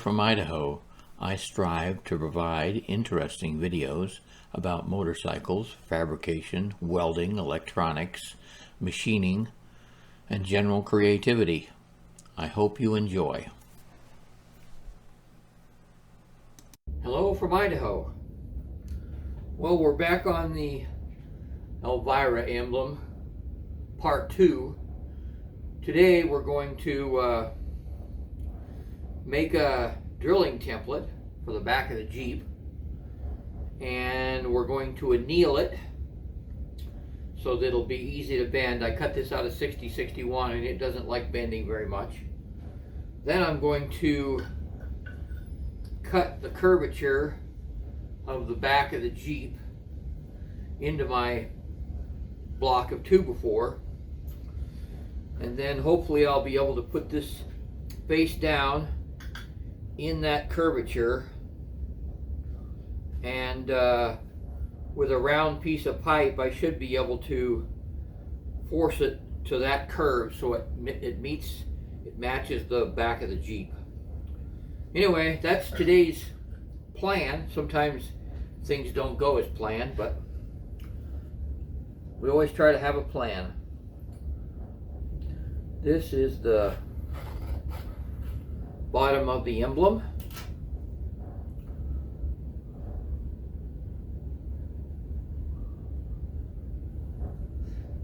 from Idaho. I strive to provide interesting videos about motorcycles, fabrication, welding, electronics, machining, and general creativity. I hope you enjoy. Hello from Idaho. Well, we're back on the Elvira Emblem, part 2. Today we're going to make a drilling template for the back of the Jeep, and we're going to anneal it so that it'll be easy to bend. I cut this out of 6061 and it doesn't like bending very much. Then I'm going to cut the curvature of the back of the Jeep into my block of 2x4, and then hopefully I'll be able to put this face down in that curvature, and with a round piece of pipe I should be able to force it to that curve so it matches the back of the Jeep. Anyway, that's today's plan. Sometimes things don't go as planned, but we always try to have a plan. This is the bottom of the Emblem.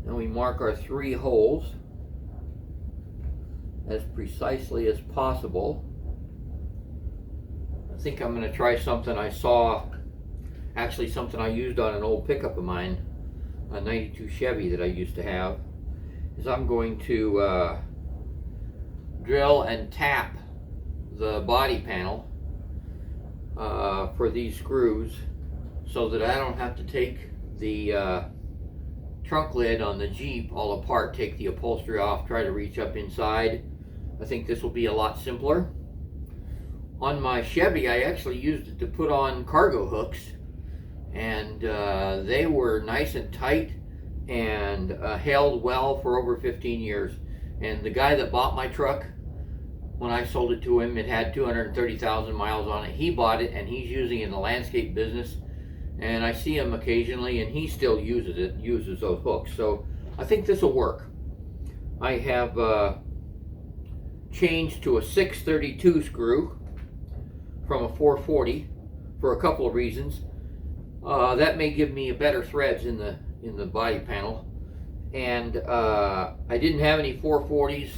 And we mark our 3 holes as precisely as possible. I think I'm going to try something I saw, actually something I used on an old pickup of mine, a 92 Chevy that I used to have, is I'm going to drill and tap the body panel for these screws so that I don't have to take the trunk lid on the Jeep all apart, take the upholstery off, try to reach up inside. I think this will be a lot simpler. On my Chevy, I actually used it to put on cargo hooks, and they were nice and tight and held well for over 15 years. And the guy that bought my truck, when I sold it to him, it had 230,000 miles on it. He bought it and he's using it in the landscape business, and I see him occasionally and he still uses those hooks. So I think this will work. I have changed to a 632 screw from a 440 for a couple of reasons. That may give me better threads in the body panel, and I didn't have any 440s,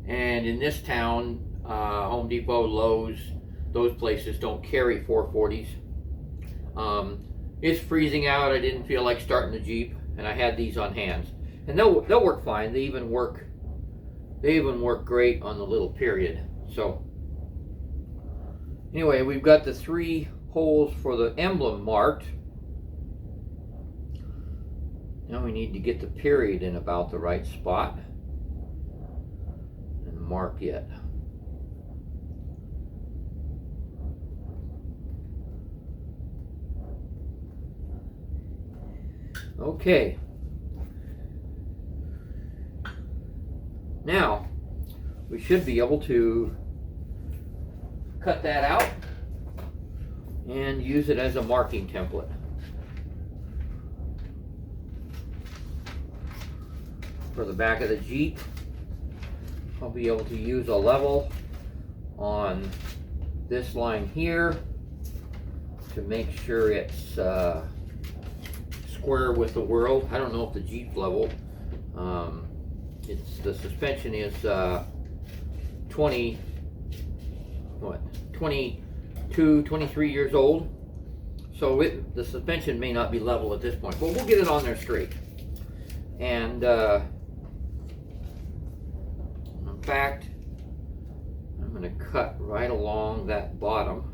and in this town, Home Depot, Lowe's, those places don't carry 440s. It's freezing out. I didn't feel like starting the Jeep, and I had these on hands, and they'll work fine. They even work great on the little period. So anyway, we've got the 3 holes for the Emblem marked. Now we need to get the period in about the right spot and mark it. Okay. Now we should be able to cut that out and use it as a marking template. For the back of the Jeep, I'll be able to use a level on this line here to make sure it's square with the world. I don't know if the Jeep's level. The suspension is 22, 23 years old. So the suspension may not be level at this point, but we'll get it on there straight. And in fact, I'm going to cut right along that bottom.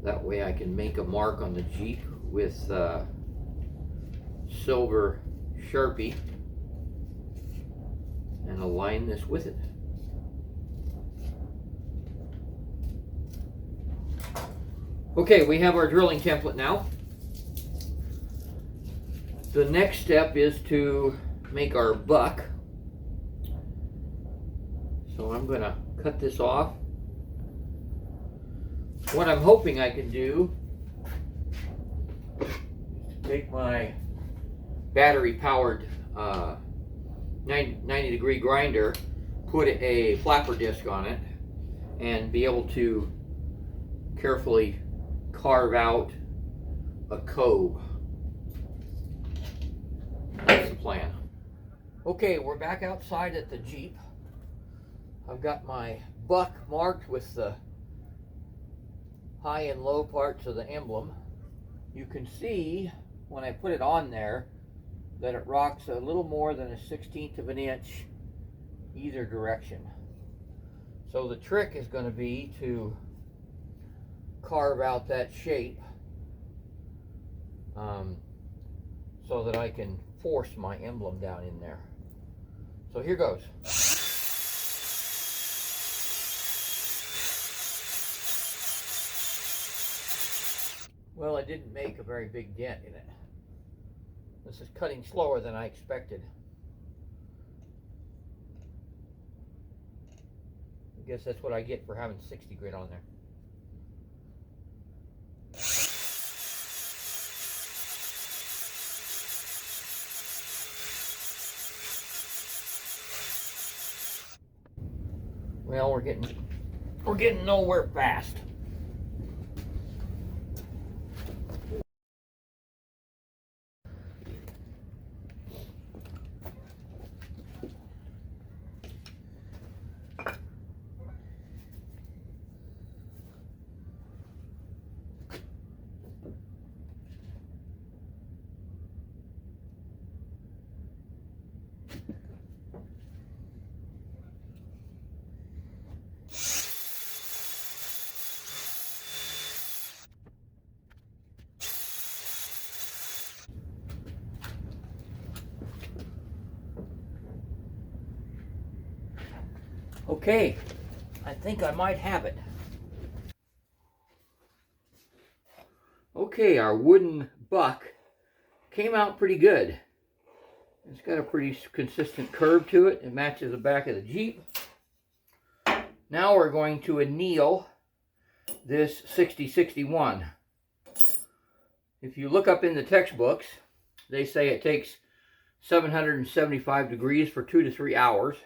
That way I can make a mark on the Jeep with silver Sharpie and align this with it. Okay, we have our drilling template now. The next step is to make our buck. So I'm going to cut this off what I'm hoping I can do is take my battery powered 90 degree grinder, put a flapper disc on it, and be able to carefully carve out a cove. That's the plan. Okay, we're back outside at the Jeep. I've got my buck marked with the high and low parts of the emblem. You can see when I put it on there that it rocks a little more than a 1/16 of an inch either direction. So the trick is going to be to carve out that shape so that I can force my emblem down in there. So here goes. Well, I didn't make a very big dent in it. This is cutting slower than I expected. I guess that's what I get for having 60 grit on there. Well, we're getting nowhere fast. Okay, I think I might have it. Okay, our wooden buck came out pretty good. It's got a pretty consistent curve to it. It matches the back of the Jeep. Now we're going to anneal this 6061. If you look up in the textbooks, they say it takes 775 degrees for 2 to 3 hours.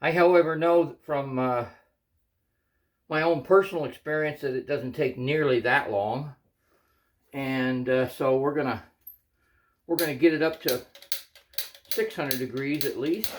I, however, know from my own personal experience that it doesn't take nearly that long, and so we're gonna get it up to 600 degrees at least.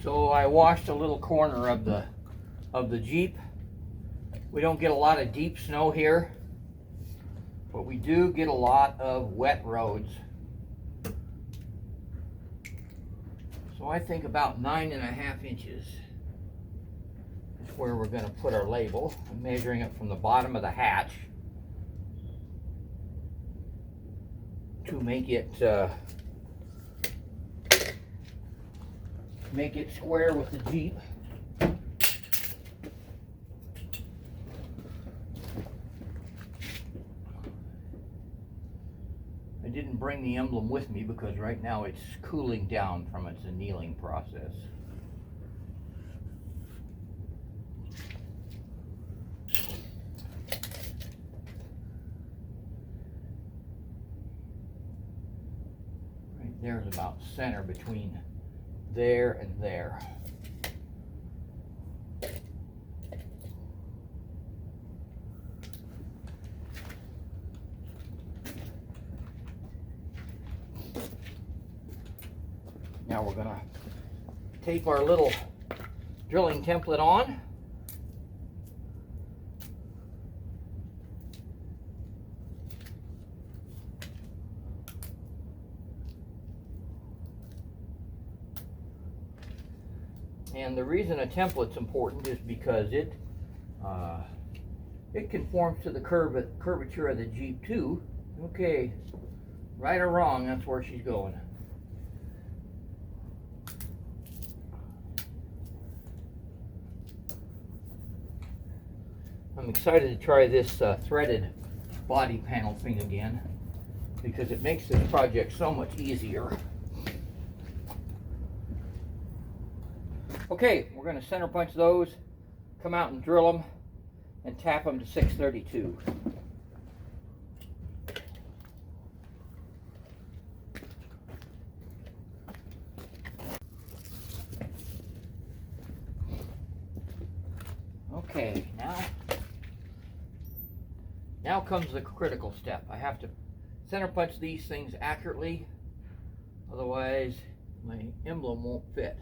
So I washed a little corner of the Jeep. We don't get a lot of deep snow here, but we do get a lot of wet roads. So I think about 9.5 inches is where we're going to put our label. I'm measuring it from the bottom of the hatch to make it square with the Jeep. I didn't bring the emblem with me because right now it's cooling down from its annealing process. Right there's about center between there and there. Now we're gonna tape our little drilling template on. And the reason a template's important is because it conforms to the curvature of the Jeep too. Okay, right or wrong, that's where she's going. I'm excited to try this threaded body panel thing again because it makes this project so much easier. Okay, we're going to center punch those, come out and drill them, and tap them to 632. Okay, now comes the critical step. I have to center punch these things accurately, otherwise my emblem won't fit.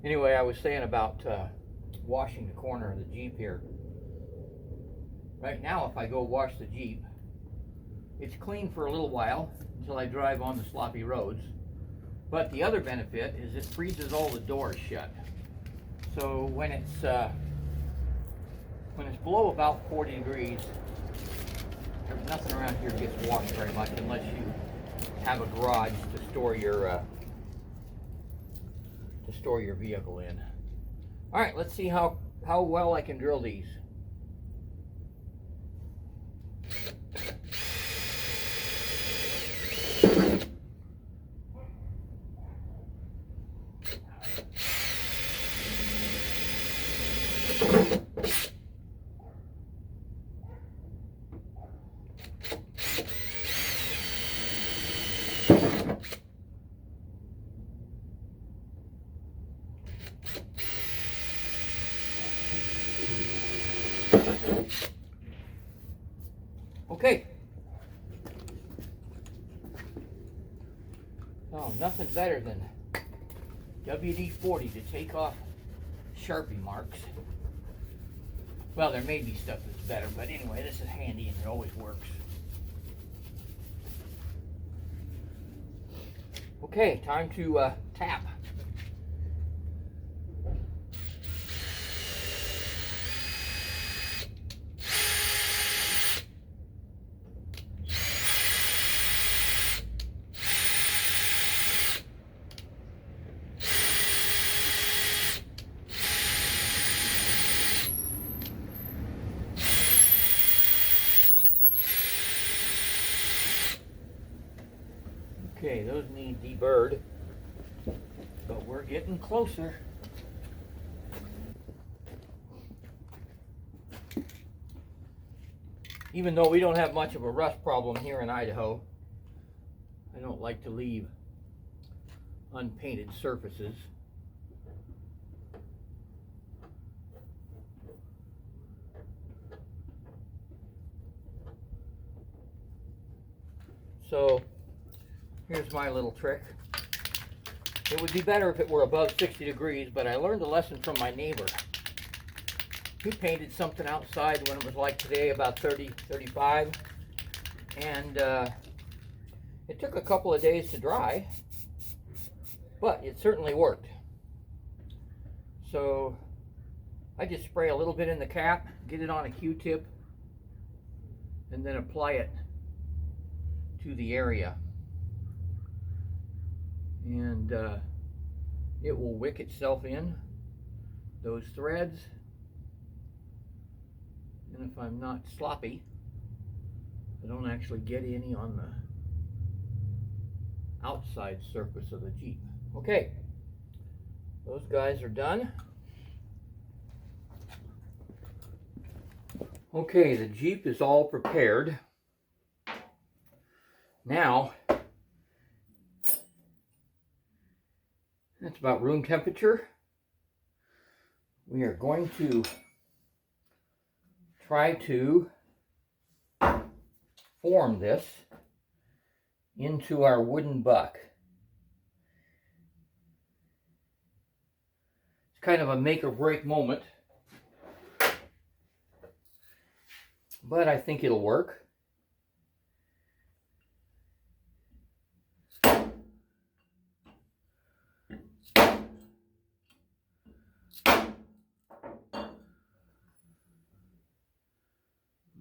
Anyway, I was saying about washing the corner of the Jeep here. Right now, if I go wash the Jeep, it's clean for a little while until I drive on the sloppy roads. But the other benefit is it freezes all the doors shut. So when it's below about 40 degrees, there's nothing around here gets washed very much unless you have a garage to store your vehicle in. All right, let's see how well I can drill these. Okay. Oh, nothing better than WD-40 to take off Sharpie marks. Well, there may be stuff that's better, but anyway, this is handy and it always works. Okay, time to tap. Okay, those need deburred, but we're getting closer. Even though we don't have much of a rust problem here in Idaho, I don't like to leave unpainted surfaces. So here's my little trick. It would be better if it were above 60 degrees, but I learned a lesson from my neighbor. He painted something outside when it was like today, about 30, 35, and it took a couple of days to dry, but it certainly worked. So I just spray a little bit in the cap, get it on a Q-tip, and then apply it to the area. And it will wick itself in those threads. And if I'm not sloppy, I don't actually get any on the outside surface of the Jeep. Okay, those guys are done. Okay, the Jeep is all prepared. Now, It's about room temperature. We are going to try to form this into our wooden buck. It's kind of a make or break moment, but I think it'll work.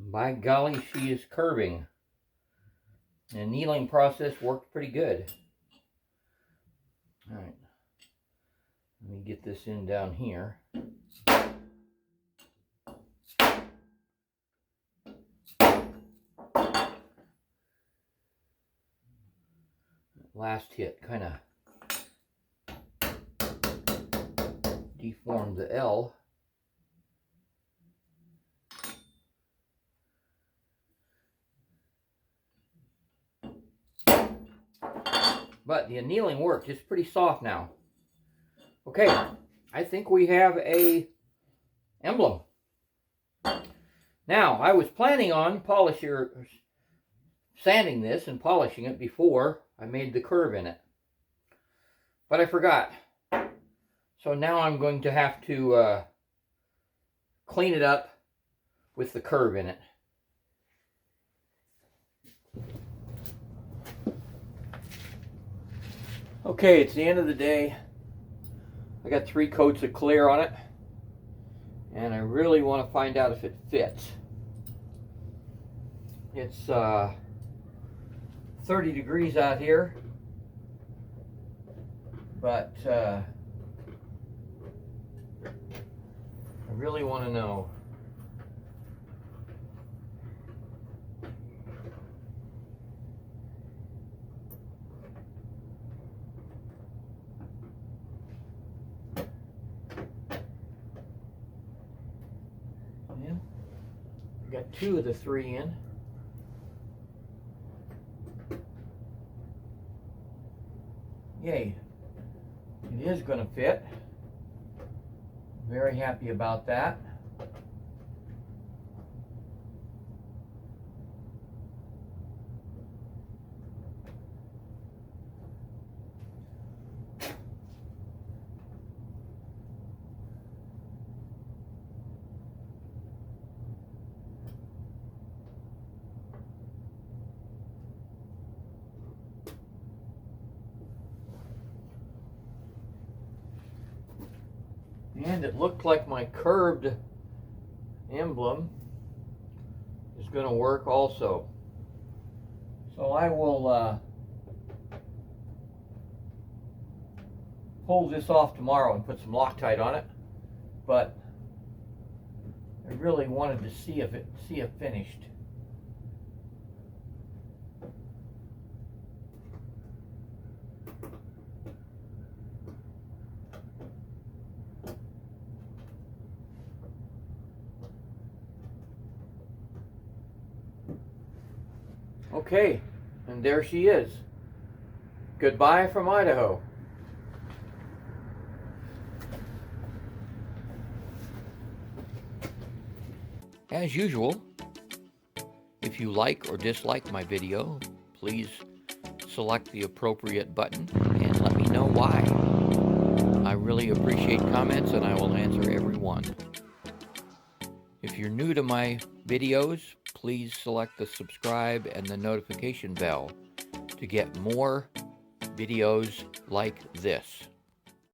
By golly, she is curving. The annealing process worked pretty good. All right, let me get this in down here. Last hit kind of deformed the L. But the annealing worked. It's pretty soft now. Okay, I think we have a emblem. Now, I was planning on sanding this and polishing it before I made the curve in it. But I forgot. So now I'm going to have to clean it up with the curve in it. Okay, it's the end of the day. I got 3 coats of clear on it, and I really want to find out if it fits. It's 30 degrees out here, but I really want to know. Got 2 of the 3 in. Yay. It is going to fit. Very happy about that. And it looked like my curved emblem is going to work also. So I will pull this off tomorrow and put some Loctite on it. But I really wanted to see it finished. Okay, and there she is. Goodbye from Idaho. As usual, if you like or dislike my video, please select the appropriate button and let me know why. I really appreciate comments and I will answer every one. If you're new to my videos, please select the subscribe and the notification bell to get more videos like this.